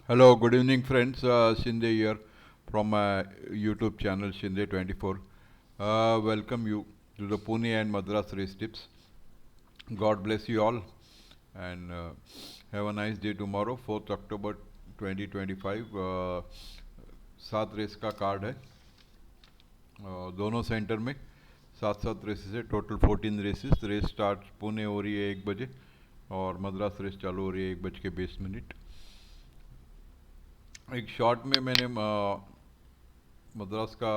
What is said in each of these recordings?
Hello, good evening, friends. Shinde here from my YouTube channel Shinde24. Welcome you to the Pune and Madras race tips. God bless you all and have a nice day tomorrow, 4th October 2025. 7 race का card है दोनों centre में 7 races है total 14 races. Race start Pune हो रही है 1 बजे और मद्रास रेस चालू हो रही है 1 बज के 20 मिनट. एक शॉर्ट में मैंने मद्रास का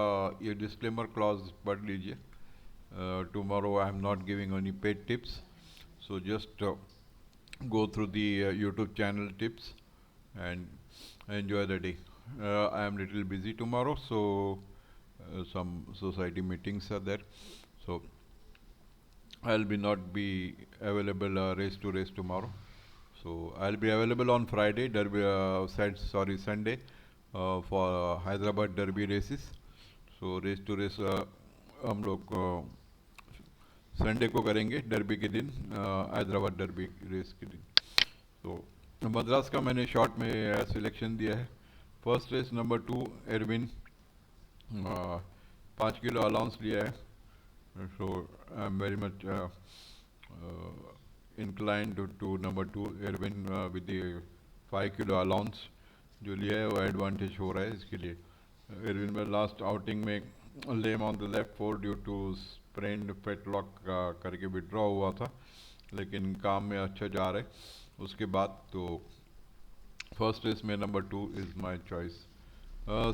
ये डिस्क्लेमर क्लॉज पढ़ लीजिए. Tomorrow I am not giving any paid tips, so just go through the YouTube channel tips and enjoy the day. I am little busy tomorrow, so some society meetings are there, so I'll be not be available race to race tomorrow. So I'll be available on Friday, Derby, Sunday, for Hyderabad Derby races. So race to race हम लोग Sunday को करेंगे derby के दिन, Hyderabad derby race के दिन. तो मद्रास का मैंने शॉर्ट में सिलेक्शन दिया है. First race number 2 Erwin, 5 kilo allowance लिया है. So I am very much inclined to number 2 Erwin with the 5 kilo allowance जो लिया है वो एडवांटेज हो रहा है इसके लिए. एरविन में लास्ट आउटिंग में lame on the left fore due to sprained fetlock करके विड्रॉ हुआ था, लेकिन काम में अच्छा जा रहा है उसके बाद. तो फर्स्ट रेस में number 2 is my choice.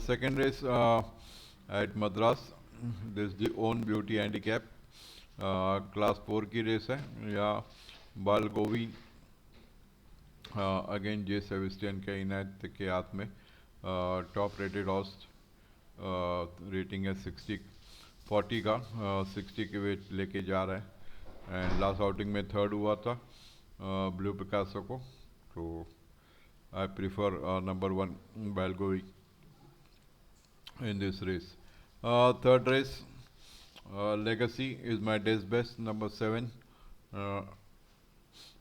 Second race at Madras, this the own beauty handicap, class 4 की रेस है. या बालगोवी अगेन जे सेबेस्टियन के इनायत के हाथ में. टॉप रेटेड हॉर्स, रेटिंग है 40 का, 60 के वेट लेके जा रहा है. एंड लास्ट आउटिंग में थर्ड हुआ था ब्लू पिकासो को. तो I prefer number 1 बालगोवी in this race. Third race, Legacy is my day's best, number 7.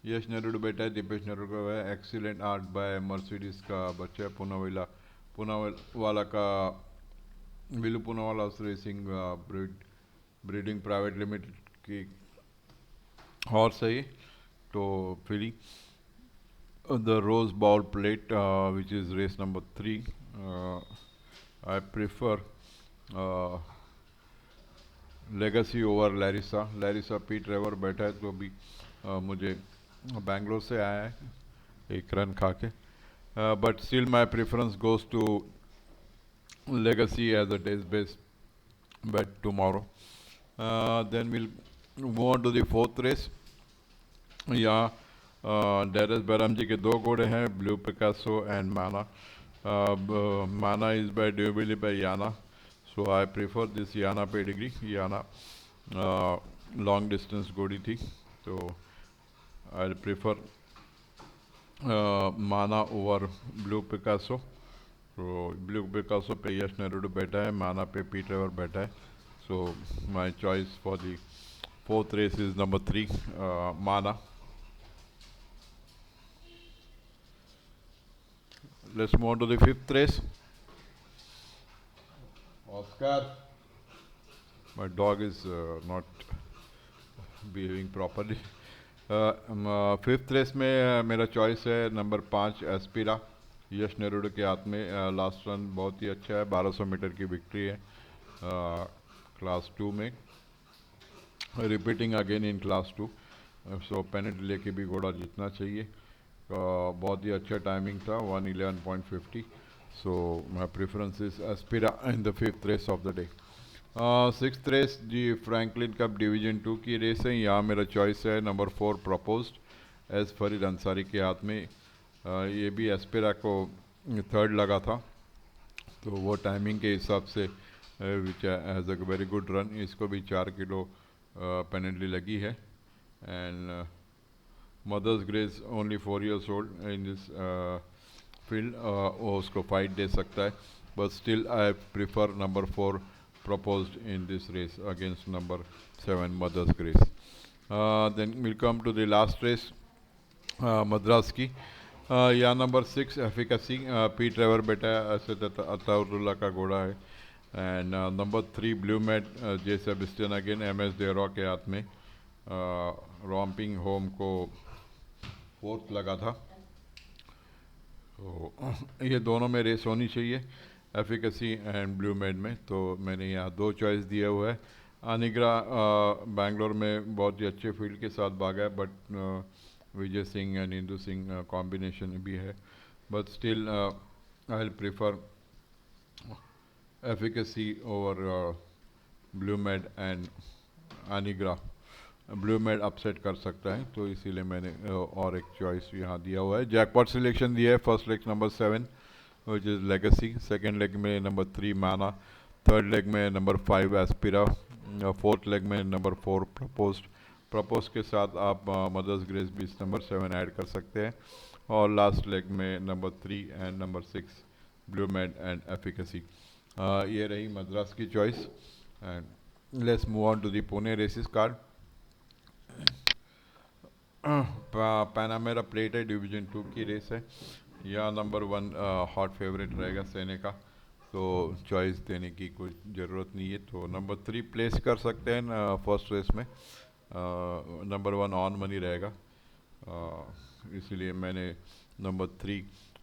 यश नेहरू बेटा है, दीपेश नेहरू का है. एक्सीलेंट आर्ट बाय मर्सिडीज का बच्चा है, पूनावाला का Villoo Poonawalla Racing Breeding Private Limited की हॉर्स है ये. तो filly the Rose Bowl Plate which is race number 3. I prefer Legacy over Larissa. Larissa P Trevor बैठा है तो भी मुझे बेंगलोर से आया है 1 रन खा के. But still my preference goes to legacy as a day's best bet tomorrow. Then we'll move on to the fourth race. यहाँ डेरेस बैराम जी के 2 घोड़े हैं, Blue Picasso and Mana. Mana is by ड्यूबिली by Yana, so I prefer this Yana pedigree. Yana long distance घोड़ी थी, तो I prefer Mana over Blue Picasso. तो Blue Picasso पे यश नेहरू बैठा है, माना पे पी ट्रेवर बैठा है. So my choice for the fourth race is number 3, Mana. Let's move on to the fifth race. Oscar. My dog is not behaving properly. Fifth race में मेरा चॉइस है नंबर 5 एस्पिरा. यश नेहरू के हाथ में. लास्ट रन बहुत ही अच्छा है, 1200 मीटर की विक्ट्री है क्लास 2 में, repeating again in class 2. So penalty लेके भी घोड़ा जीतना चाहिए. बहुत ही अच्छा टाइमिंग था, 1:11.50. So my preference is Aspira in the fifth race of the day. Sixth race जी फ्रैंकलिन कप डिवीजन 2 की रेस है. यहाँ मेरा चॉइस है number 4 Proposed S Farid Ansari के हाथ में. ये भी एस्पिरा को थर्ड लगा था, तो वो टाइमिंग के हिसाब से which has a very good run. इसको भी 4 किलो पेनल्टी लगी है. And mother's grace only 4 years old in this field, वो उसको फाइट दे सकता है. But still I prefer number 4 proposed in this race against number 7 Mother's Grace. Then we'll come to the last race, Madras ki. या number 6 Efficacy, P Trevor बेटा ऐसे अताउल्ला का घोड़ा है. And number 3 Blue Mat, J Sebastian again, M S Dera के हाथ में. रॉम्पिंग home को फोर्थ लगा था. तो ये दोनों में रेस होनी चाहिए, एफिकेसी एंड ब्लू मैड में. तो मैंने यहाँ 2 चॉइस दिए हुए हैं. अनिग्रा बैंगलोर में बहुत ही अच्छे फील्ड के साथ भागा है, but Vijay Singh and Indu Singh combination भी है. But still I will prefer Efficacy over Blue mad and अनिग्रा. ब्लू मैड अपसेट कर सकता है, तो इसीलिए मैंने और एक चॉइस यहाँ दिया हुआ है. जैकपॉट सिलेक्शन दिया है. First leg number 7 which is legacy, second leg में नंबर 3 माना, थर्ड लेग में नंबर 5 एस्पिरा, फोर्थ लेग में नंबर 4 प्रपोज के साथ आप मदर्स ग्रेस भी नंबर 7 ऐड कर सकते हैं. और लास्ट लेग में number 3 and number 6 blue mad and efficacy. ये रही मद्रास की चॉइस. And let's move on to the Pune races card. Panamera plate है, डिवीजन 2 की रेस है. यहाँ नंबर 1 हॉट फेवरेट रहेगा सेने का, तो चॉइस देने की कोई ज़रूरत नहीं है. तो नंबर 3 प्लेस कर सकते हैं फर्स्ट रेस में. नंबर 1 ऑन मनी रहेगा, इसलिए मैंने नंबर 3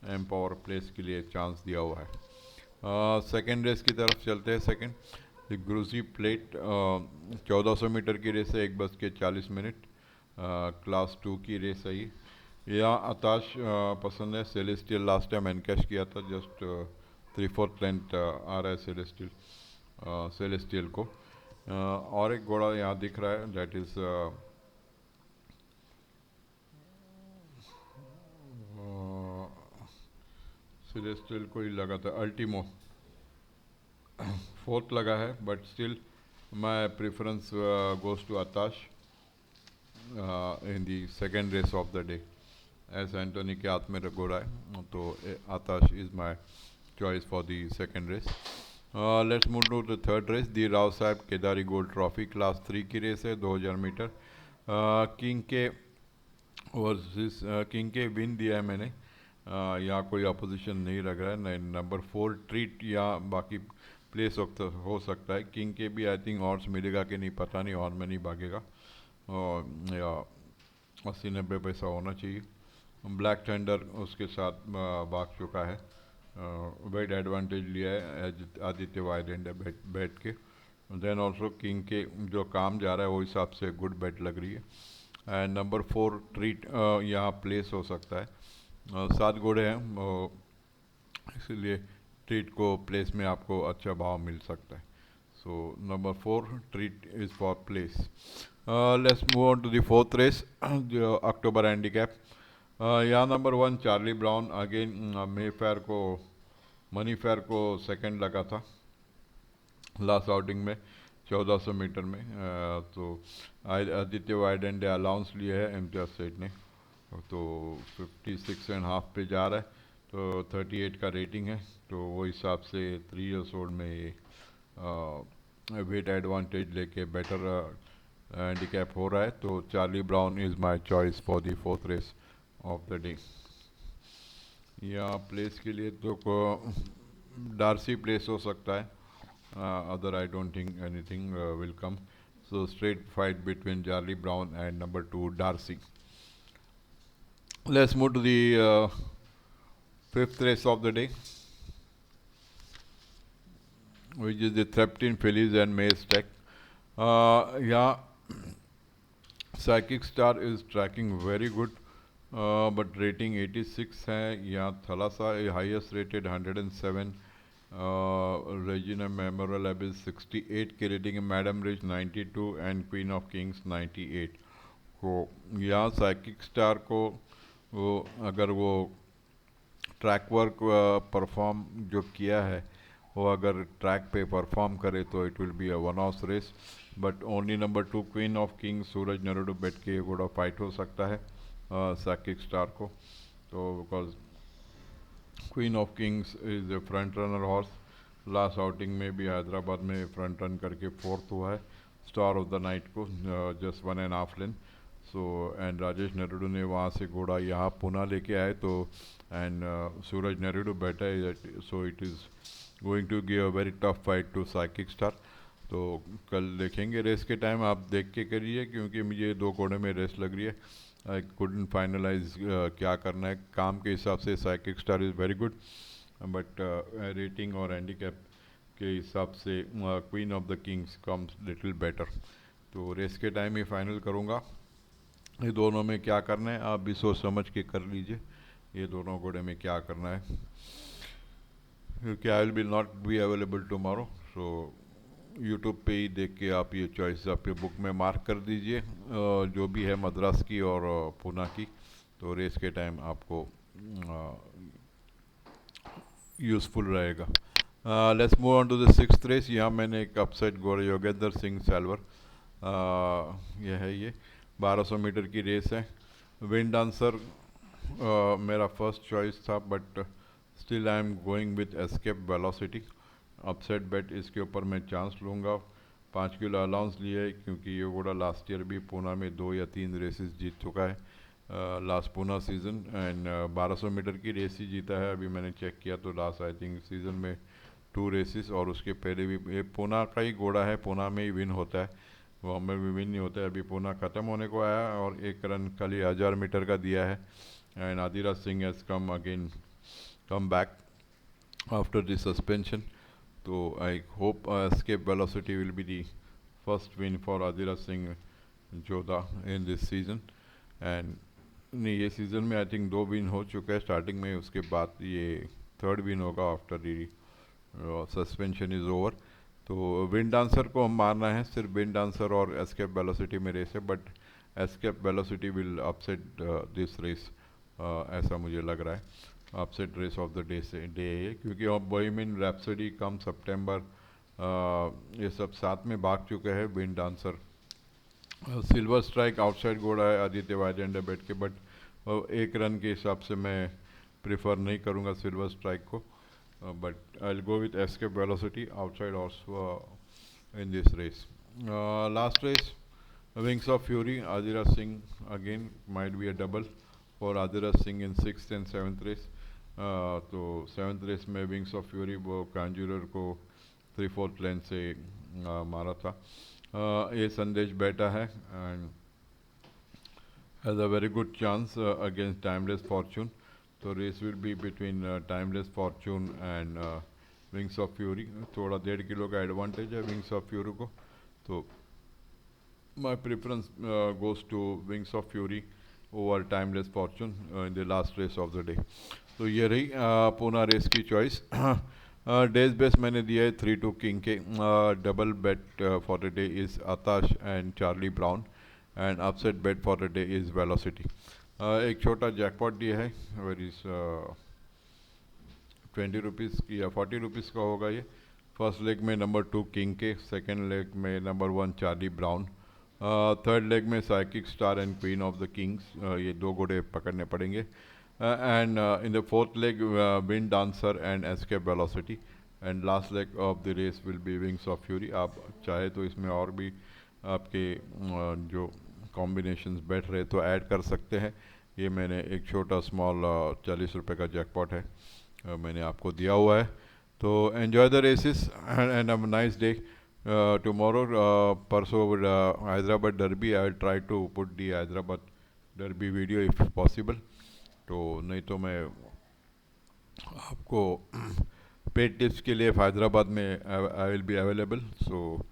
एम्पावर प्लेस के लिए चांस दिया हुआ है. सेकेंड रेस की तरफ चलते हैं. सेकेंड ग्रूजी प्लेट 1400 मीटर की रेस है, 1:40 क्लास 2 की रेस है ये. यहाँ आताश पसंद है. सेलेस्टियल लास्ट टाइम एनकैश किया था, जस्ट 3/4 लेंथ आ रहा है सेलेस्टियल को. और एक घोड़ा यहाँ दिख रहा है, दैट इज़ सेलेस्टियल को ही लगा था, अल्टीमो फोर्थ लगा है. But still my preference goes to Atash in the second race of the day. S Antony के हाथ में घोड़ा है, तो Atash is my choice for the second race. Let's move to the third race. The Rao Saheb Kedari gold trophy class 3 की race है, 2000 metre. King के versus king के विन दिया है मैंने. यहाँ कोई अपोजिशन नहीं लग रहा है. नंबर 4 ट्रीट या बाकी प्लेस हो सकता है. किंग के भी आई थिंक ऑर्ड्स मिलेगा कि नहीं पता नहीं, और में नहीं भागेगा, या 80-90 पैसा होना चाहिए. ब्लैक थंडर उसके साथ भाग चुका है, वेट एडवांटेज लिया है आदित्य वायडेंड बैट के. देन ऑल्सो किंग के जो काम जा रहा है वो हिसाब से गुड बैट लग रही है. एंड नंबर 4 ट्रीट यहाँ प्लेस हो सकता है. 7 घोड़े हैं, इसलिए ट्रीट को प्लेस में आपको अच्छा भाव मिल सकता है. So number 4 treat is for place. Let's move on to the fourth race, जो अक्टूबर हैंडीकैप. यहाँ number 1 Charlie Brown again money fair को सेकंड लगा था लास्ट आउटिंग में 1400 मीटर में. तो आदित्य वाइडेंड अलाउंस लिया है इम्तियाज सेठ ने, तो 56.5 पे जा रहा है. तो 38 का रेटिंग है, तो वो हिसाब से 3 years old में ये वेट एडवांटेज लेके बेटर हैंडीकैप हो रहा है. तो Charlie Brown is my choice for the fourth race of the day. या प्लेस के लिए तो डार्सी प्लेस हो सकता है, other I don't think anything will come. So straight fight between Charlie Brown and number 2 Darcy. Let's move to the fifth race of the day, which is the Threptin Phillies and Maze Tech. Yeah, Psychic Star is tracking very good, but rating 86 है. यहाँ Thalassa highest rated 107. Regina Memorial Abyss 68 की rating है. Madam rich 92 and Queen of Kings 98. को यहाँ psychic star को अगर वो track work perform जो किया है, वो अगर ट्रैक पे परफॉर्म करे तो it will be a one of race. But only number 2 Queen of Kings Suraj Narredu बैठ के घोड़ा फाइट हो सकता है साइकिक स्टार को. तो because queen of Kings is a front runner horse. Last outing में भी हैदराबाद में फ्रंट रन करके फोर्थ हुआ है स्टार ऑफ द नाइट को, just 1.5 length. So and Rajesh Narredu ने वहाँ से घोड़ा यहाँ पुणे लेके आए, तो एंड सूरज नेरुडू बैठा है, so it is going to give a very tough fight to Psychic Star. तो कल देखेंगे रेस के टाइम, आप देख के करिए, क्योंकि मुझे दो घोड़े में रेस लग रही है। आई कुडंट फाइनलाइज क्या करना है। काम के हिसाब से psychic star is very good, but rating और हैंडीकैप के हिसाब से queen of the Kings comes little better. तो रेस के टाइम ही फाइनल करूँगा ये दोनों में क्या करना है। आप भी सोच समझ के कर लीजिए ये दोनों घोड़े में क्या करना है, क्योंकि I will not be available tomorrow. So YouTube पे ही देख के आप ये चॉइस आपके बुक में मार्क कर दीजिए, जो भी है मद्रास की और पुणे की। तो रेस के टाइम आपको यूज़फुल रहेगा। Let's move on to the sixth race. यहाँ मैंने एक अपसेट घोड़े योगेंद्र सिंह सैल्वर, यह है ये 1200 मीटर की रेस है। विंड डांसर मेरा फर्स्ट चॉइस था, but still I am going with Escape Velocity. Upset bet इसके ऊपर मैं चांस लूँगा। 5 किलो अलाउंस लिए, क्योंकि ये घोड़ा लास्ट ईयर भी पुणे में 2 या 3 रेसेस जीत चुका है last Pune season, and 1200 metre की रेस ही जीता है। अभी मैंने चेक किया तो लास्ट आई थिंक सीज़न में 2 रेसेस, और उसके पहले भी ये पुणे का ही घोड़ा है, पुणे में ही विन होता है, वो में भी विन नहीं होता है। अभी पुणे ख़त्म होने को आया और 1 रन खाली 1000 मीटर का दिया है। And Adiraj Singh has come back after the suspension. तो I hope Escape Velocity will be the first win for Adiraj Singh Jodha in this season. And नहीं, ये सीज़न में आई थिंक 2 विन हो चुका है स्टार्टिंग में, उसके बाद ये 3rd विन होगा after the suspension is over. तो विंड डांसर को हम मारना है, सिर्फ विंड डांसर और एस्केप वेलोसिटी में रेस है, but Escape Velocity will upset this race, ऐसा मुझे लग रहा है। Upset race of the day है, क्योंकि बोहेमियन रैप्सोडी कम सितंबर, ये सब साथ में भाग चुके हैं। Wind dancer silver strike outside घोड़ा है आदित्य वाजेंडर बैठ के, बट 1 रन के हिसाब से मैं प्रिफर नहीं करूँगा सिल्वर स्ट्राइक को, but I'll go with escape velocity outside also in this race. Last race, Wings of Fury, Adhiraj Singh again might be a double for Adhiraj Singh in 6th and 7th race. तो 7th race में Wings of Fury वो कांजूरर को 3/4 लेन से मारा था। ये संदेश बैठा है and has a very good chance against Timeless Fortune. तो race will be between Timeless Fortune and Wings of Fury. थोड़ा 1.5 किलो का एडवांटेज है विंग्स ऑफ फ्यूरी को, तो my preference goes to Wings of Fury over Timeless Fortune in the last race of the day. तो ये रही Pune race की चॉइस। डेज बेस मैंने दिया है 3-2 किंग के। Double bet for the day is Atash and Charlie Brown, and upset bet for the day is Velocity. एक छोटा जैकपॉट दिया है, वेरी 20 रुपीज़ की या 40 रुपीज़ का होगा ये। फर्स्ट लेग में नंबर 2 किंग के, सेकेंड लेग में number 1 Charlie Brown, third leg में Psychic Star and Queen of the Kings. ये 2 घोड़े पकड़ने पड़ेंगे। And in the fourth leg Wind Dancer and Escape Velocity, and last leg of the race will be Wings of Fury. आप चाहे तो इसमें और भी आपके जो कॉम्बिनेशंस बैठ रहे तो ऐड कर सकते हैं। ये मैंने एक छोटा स्मॉल 40 रुपये का जैकपॉट है, मैंने आपको दिया हुआ है। तो enjoy the races and have a nice day. Tomorrow परसों Hyderabad Derby, I will try to put the Hyderabad Derby video if possible. तो नहीं तो मैं आपको पेड टिप्स के लिए हैदराबाद में I will be available. So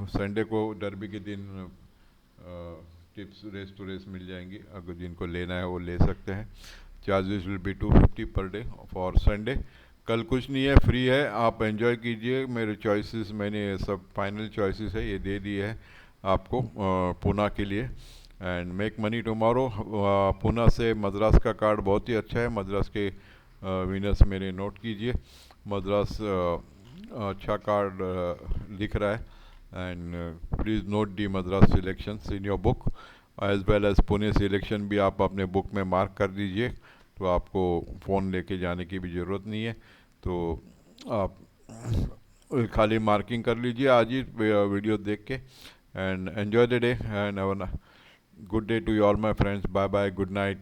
Sunday को डर्बी के दिन टिप्स रेस टू रेस मिल जाएंगी, अगर जिनको लेना है वो ले सकते हैं। Charges will be 250 per day for Sunday. कल कुछ नहीं है, फ्री है, आप एंजॉय कीजिए। मेरे चॉइसेस मैंने सब फाइनल चॉइसेस है ये दे दिए हैं आपको पुणे के लिए। And make money tomorrow. Pune से मद्रास का कार्ड बहुत ही अच्छा है, मद्रास के विनर्स मेरे नोट कीजिए। मद्रास अच्छा कार्ड लिख रहा है, and please note the Madras selections in your book as well as Pune selection भी आप अपने बुक में मार्क कर दीजिए, तो आपको फ़ोन लेके जाने की भी ज़रूरत नहीं है। तो आप खाली मार्किंग कर लीजिए आज ही वीडियो देख के। And enjoy the day and Good day to you all, my friends. Bye bye. Good night.